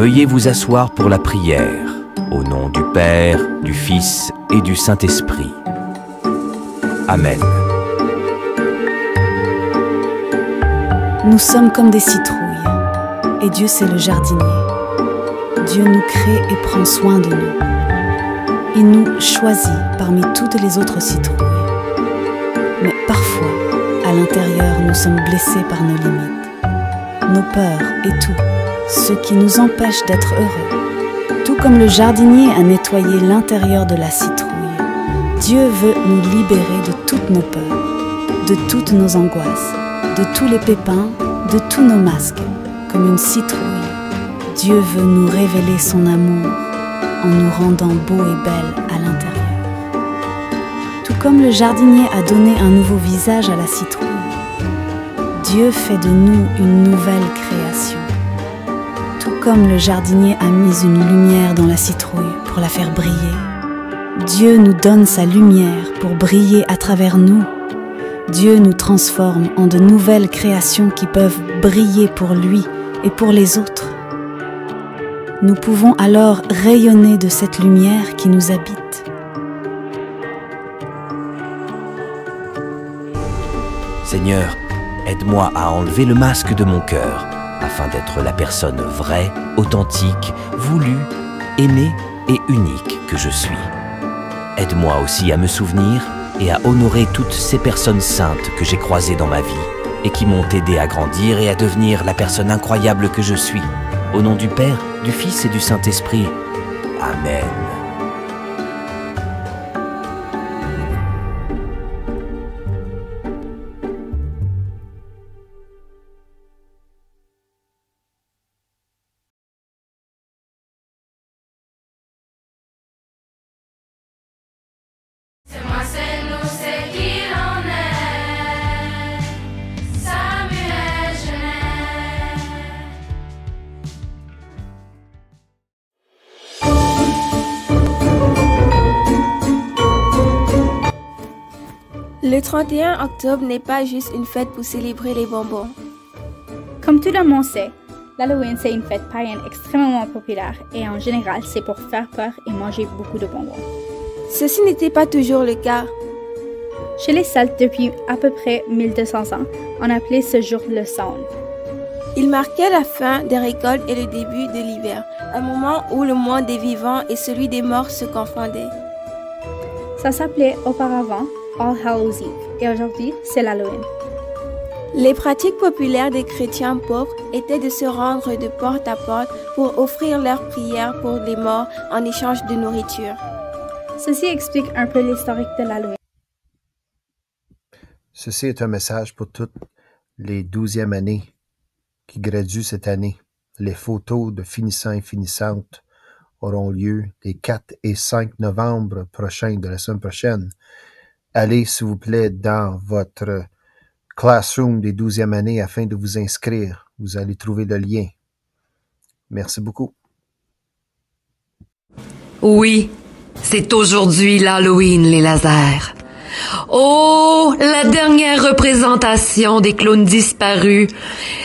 Veuillez vous asseoir pour la prière, au nom du Père, du Fils et du Saint-Esprit. Amen. Nous sommes comme des citrouilles, et Dieu c'est le jardinier. Dieu nous crée et prend soin de nous. Il nous choisit parmi toutes les autres citrouilles. Mais parfois, à l'intérieur, nous sommes blessés par nos limites, nos peurs et tout, ce qui nous empêche d'être heureux. Tout comme le jardinier a nettoyé l'intérieur de la citrouille, Dieu veut nous libérer de toutes nos peurs, de toutes nos angoisses, de tous les pépins, de tous nos masques. Comme une citrouille, Dieu veut nous révéler son amour en nous rendant beaux et belles à l'intérieur. Tout comme le jardinier a donné un nouveau visage à la citrouille, Dieu fait de nous une nouvelle création. Tout comme le jardinier a mis une lumière dans la citrouille pour la faire briller, Dieu nous donne sa lumière pour briller à travers nous. Dieu nous transforme en de nouvelles créations qui peuvent briller pour lui et pour les autres. Nous pouvons alors rayonner de cette lumière qui nous habite. Seigneur, aide-moi à enlever le masque de mon cœur, afin d'être la personne vraie, authentique, voulue, aimée et unique que je suis. Aide-moi aussi à me souvenir et à honorer toutes ces personnes saintes que j'ai croisées dans ma vie et qui m'ont aidé à grandir et à devenir la personne incroyable que je suis. Au nom du Père, du Fils et du Saint-Esprit. Amen. Le 31 octobre n'est pas juste une fête pour célébrer les bonbons. Comme tout le monde sait, l'Halloween c'est une fête païenne extrêmement populaire et en général c'est pour faire peur et manger beaucoup de bonbons. Ceci n'était pas toujours le cas. Chez les Celtes, depuis à peu près 1200 ans, on appelait ce jour le Samhain. Il marquait la fin des récoltes et le début de l'hiver, un moment où le monde des vivants et celui des morts se confondaient. Ça s'appelait auparavant All Hallows Eve et aujourd'hui c'est l'Halloween. Les pratiques populaires des chrétiens pauvres étaient de se rendre de porte à porte pour offrir leurs prières pour les morts en échange de nourriture. Ceci explique un peu l'historique de l'Halloween. Ceci est un message pour toutes les 12e années qui graduent cette année. Les photos de finissants et finissantes auront lieu les 4 et 5 novembre prochains de la semaine prochaine. Allez, s'il vous plaît, dans votre classroom des 12e années afin de vous inscrire. Vous allez trouver le lien. Merci beaucoup. Oui, c'est aujourd'hui l'Halloween, les lasers. Oh, la dernière représentation des clowns disparus.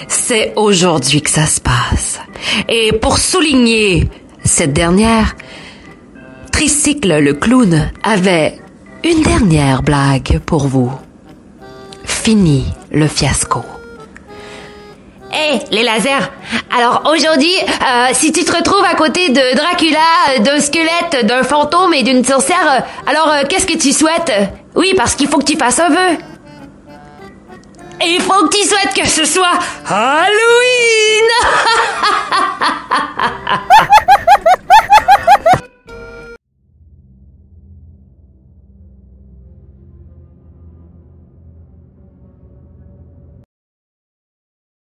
C'est aujourd'hui que ça se passe. Et pour souligner cette dernière, Tricycle le clown avait une dernière blague pour vous. Fini le fiasco. Hey, les lasers! Alors aujourd'hui, si tu te retrouves à côté de Dracula, d'un squelette, d'un fantôme et d'une sorcière, alors qu'est-ce que tu souhaites? Oui, parce qu'il faut que tu fasses un vœu. Et il faut que tu souhaites que ce soit Halloween!